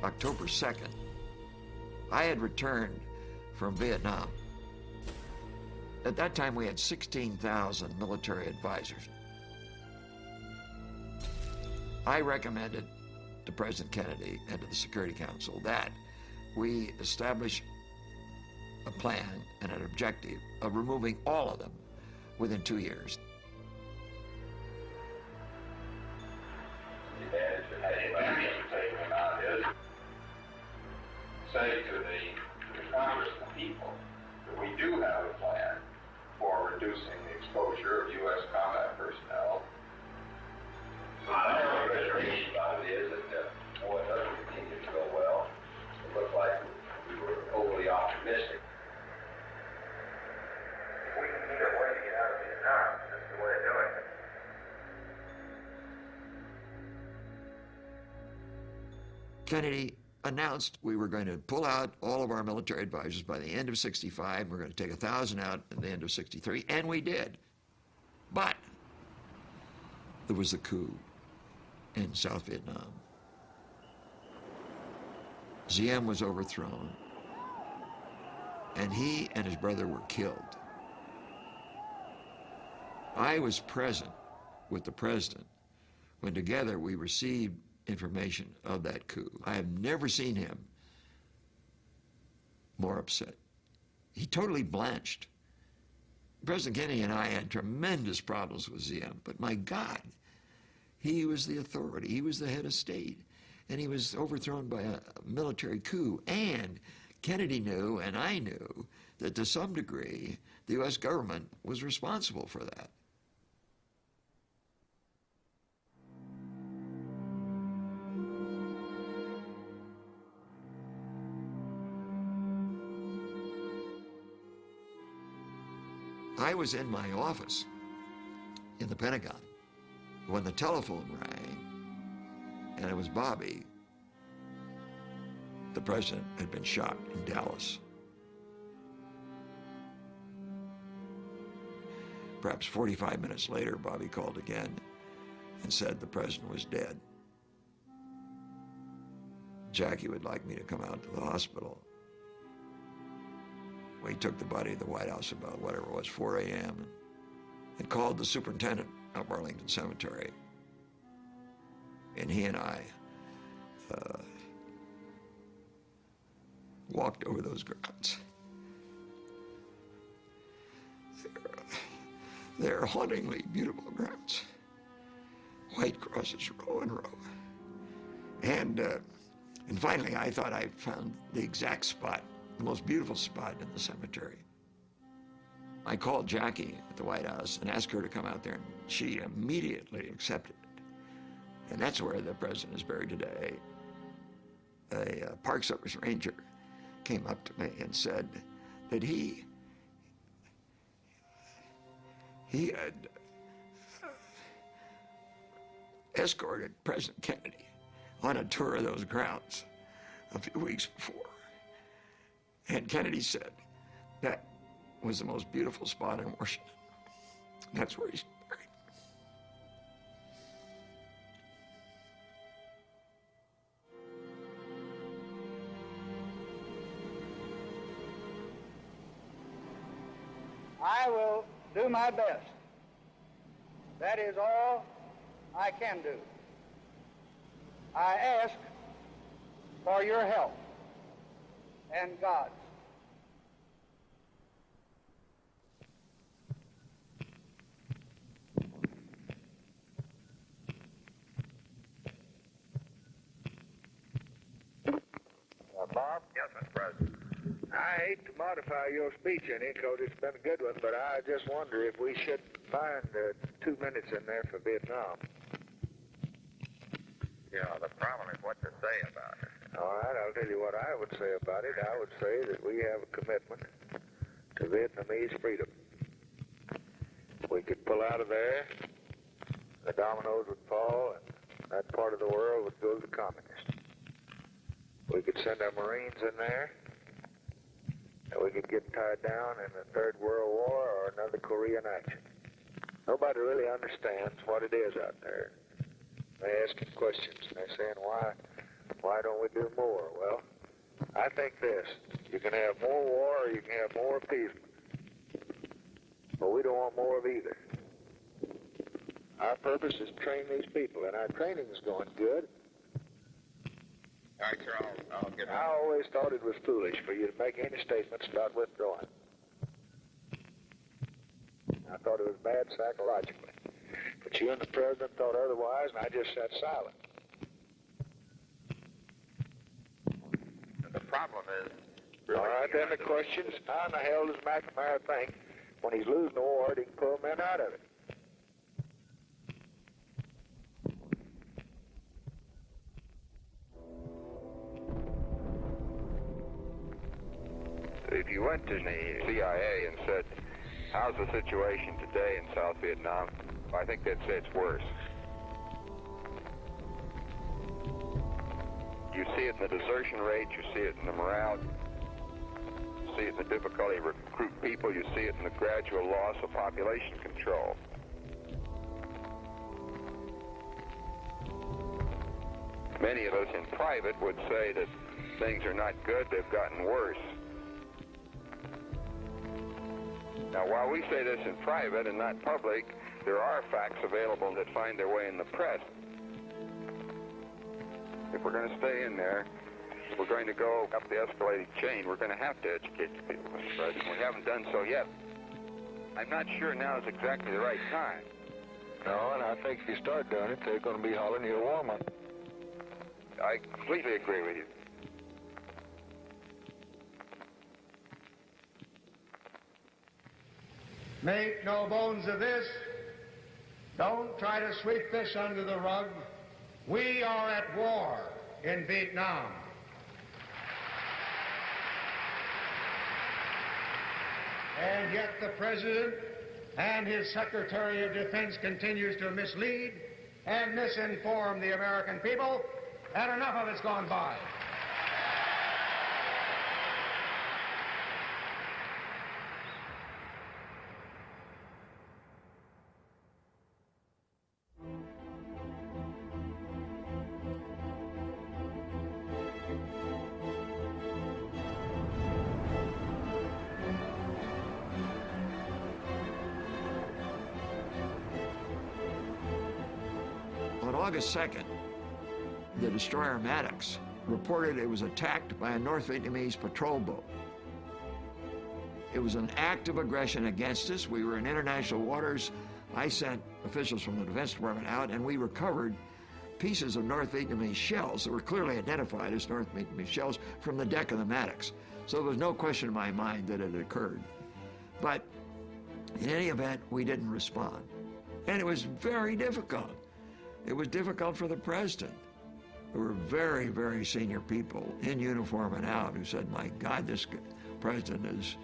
October 2nd, I had returned from Vietnam. At that time, we had 16,000 military advisors. I recommended to President Kennedy and to the Security Council that we establish a plan and an objective of removing all of them within 2 years. Say to the Congress and the people that we do have a plan for reducing the exposure of U.S. combat personnel. So my observation about it is that, it doesn't continue to go well. It looked like we were overly optimistic. We need a way to get out of Vietnam. That's the way of doing it. Kennedy announced we were going to pull out all of our military advisors by the end of '65. We're going to take 1,000 out at the end of '63, and we did. But there was the coup in South Vietnam. Diem was overthrown, and he and his brother were killed. I was present with the president when together we received information of that coup. I have never seen him more upset. He totally blanched. President Kennedy and I had tremendous problems with Diem, but my God, he was the authority. He was the head of state, and he was overthrown by a military coup. And Kennedy knew, and I knew, that to some degree, the U.S. government was responsible for that. I was in my office in the Pentagon when the telephone rang, and it was Bobby. The president had been shot in Dallas. Perhaps 45 minutes later, Bobby called again and said the president was dead. Jackie would like me to come out to the hospital. We took the body to the White House about whatever it was, 4 a.m. and called the superintendent of Arlington Cemetery. And he and I walked over those grounds. They're hauntingly beautiful grounds. White crosses row and row. And finally, I thought I found the exact spot, the most beautiful spot in the cemetery. I called Jackie at the White House and asked her to come out there, and she immediately accepted it. And that's where the president is buried today. A Park Service ranger came up to me and said that he had escorted President Kennedy on a tour of those grounds a few weeks before. And Kennedy said that was the most beautiful spot in Washington. That's where he's buried. I will do my best. That is all I can do. I ask for your help and God's. Bob? Yes, Mr. President. I hate to modify your speech any, because it's been a good one, but I just wonder if we should find 2 minutes in there for Vietnam. You know, the problem is what to say about it. All right, I'll tell you what I would say about it. I would say that we have a commitment to Vietnamese freedom. We could pull out of there, the dominoes would fall, and that part of the world would go to the communists. We could send our Marines in there, and we could get tied down in the Third World War or another Korean action. Nobody really understands what it is out there. They're asking questions, and they're saying, Why don't we do more? Well, I think this. You can have more war or you can have more appeasement. But we don't want more of either. Our purpose is to train these people, and our training is going good. All right, sir, I'll get I always thought it was foolish for you to make any statements about withdrawing. I thought it was bad psychologically. But you and the president thought otherwise, and I just sat silent. The problem is... All right, then the question is, how in the hell does McNamara think when he's losing the war that he can pull men out of it? If you went to the CIA and said, how's the situation today in South Vietnam, I think they'd say it's worse. You see it in the desertion rate, you see it in the morale, you see it in the difficulty to recruit people, you see it in the gradual loss of population control. Many of us in private would say that things are not good, they've gotten worse. Now, while we say this in private and not public, there are facts available that find their way in the press. If we're going to stay in there, we're going to go up the escalating chain. We're going to have to educate the people, Mr. President. We haven't done so yet. I'm not sure now is exactly the right time. No, and I think if you start doing it, they're going to be hollering you a warm-up. I completely agree with you. Make no bones of this. Don't try to sweep this under the rug. We are at war in Vietnam. And yet the President and his Secretary of Defense continues to mislead and misinform the American people, and enough of it's gone by. On August 2nd, the destroyer Maddox reported it was attacked by a North Vietnamese patrol boat. It was an act of aggression against us. We were in international waters. I sent officials from the Defense Department out, and we recovered pieces of North Vietnamese shells that were clearly identified as North Vietnamese shells from the deck of the Maddox. So there was no question in my mind that it occurred. But in any event, we didn't respond. And it was very difficult. It was difficult for the president. There were very, very senior people in uniform and out who said, my God, this president is,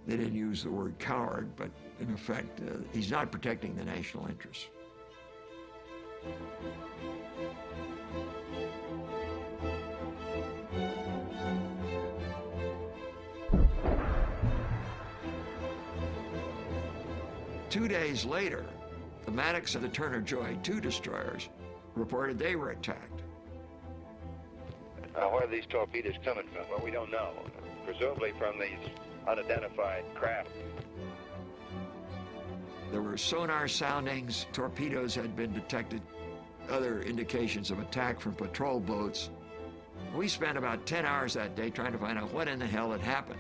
they didn't use the word coward, but in effect, he's not protecting the national interests. Two days later, the Maddox and the Turner Joy, two destroyers, reported they were attacked. Where are these torpedoes coming from? Well, we don't know. Presumably from these unidentified craft. There were sonar soundings, torpedoes had been detected, other indications of attack from patrol boats. We spent about 10 hours that day trying to find out what in the hell had happened.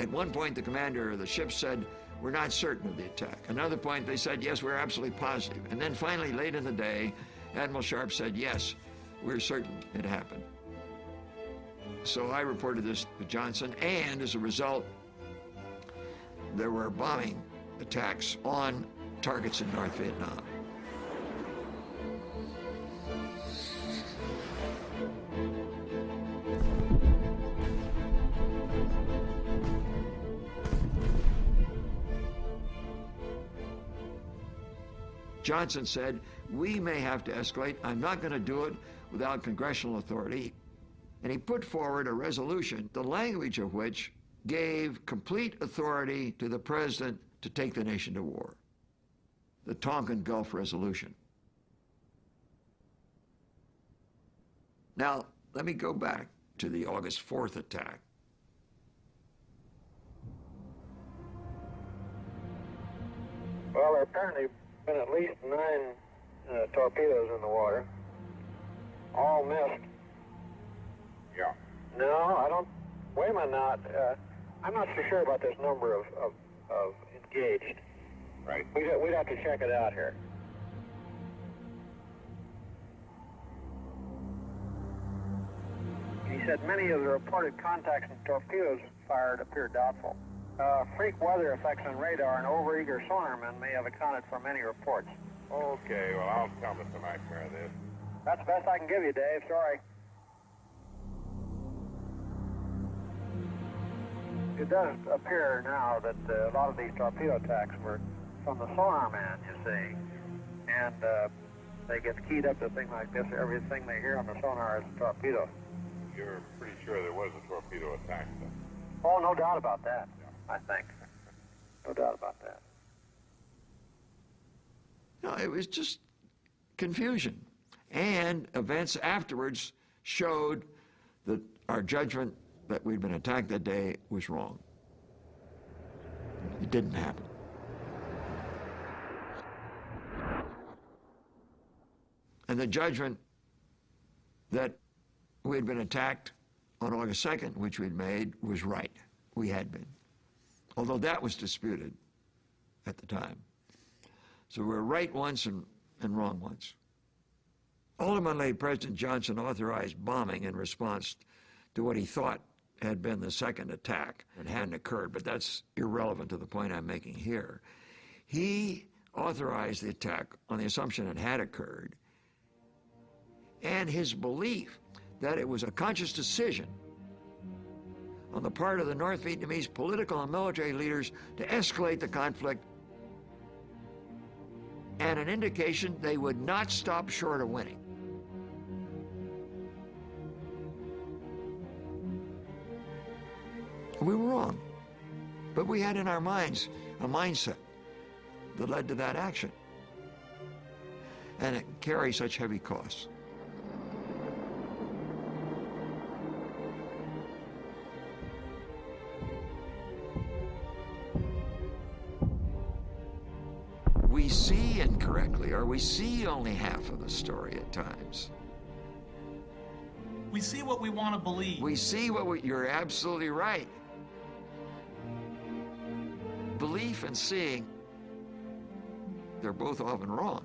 At one point, the commander of the ship said, we're not certain of the attack. Another point, they said, yes, we're absolutely positive. And then finally, late in the day, Admiral Sharp said, yes, we're certain it happened. So I reported this to Johnson, and as a result, there were bombing attacks on targets in North Vietnam. Johnson said, we may have to escalate. I'm not going to do it without congressional authority. And he put forward a resolution, the language of which gave complete authority to the president to take the nation to war. The Tonkin Gulf Resolution. Now, let me go back to the August 4th attack. Well, there apparently been at least 9 torpedoes in the water. All missed. Yeah. No, I don't. Wait a minute now. I'm not so sure about this number of engaged. Right. We'd have to check it out here. He said many of the reported contacts and torpedoes fired appear doubtful. Freak weather effects on radar and overeager sonarmen may have accounted for many reports. Okay, well, I'll tell Mr. McNamara this. That's the best I can give you, Dave. Sorry. It does appear now that a lot of these torpedo attacks were from the sonar man, you see. And they get keyed up to a thing like this. Everything they hear on the sonar is a torpedo. You're pretty sure there was a torpedo attack, then? Oh, no doubt about that, I think. No doubt about that. No, it was just confusion. And events afterwards showed that our judgment that we'd been attacked that day was wrong. It didn't happen. And the judgment that we had been attacked on August 2nd, which we'd made, was right. We had been. Although that was disputed at the time. So we were right once and wrong once. Ultimately, President Johnson authorized bombing in response to what he thought had been the second attack. It hadn't occurred, but that's irrelevant to the point I'm making here. He authorized the attack on the assumption it had occurred, and his belief that it was a conscious decision on the part of the North Vietnamese political and military leaders to escalate the conflict, and an indication they would not stop short of winning. We were wrong, but we had in our minds a mindset that led to that action, and it carries such heavy costs. We see incorrectly, or we see only half of the story at times. We see what we want to believe. We see you're absolutely right. Belief and seeing, they're both often wrong.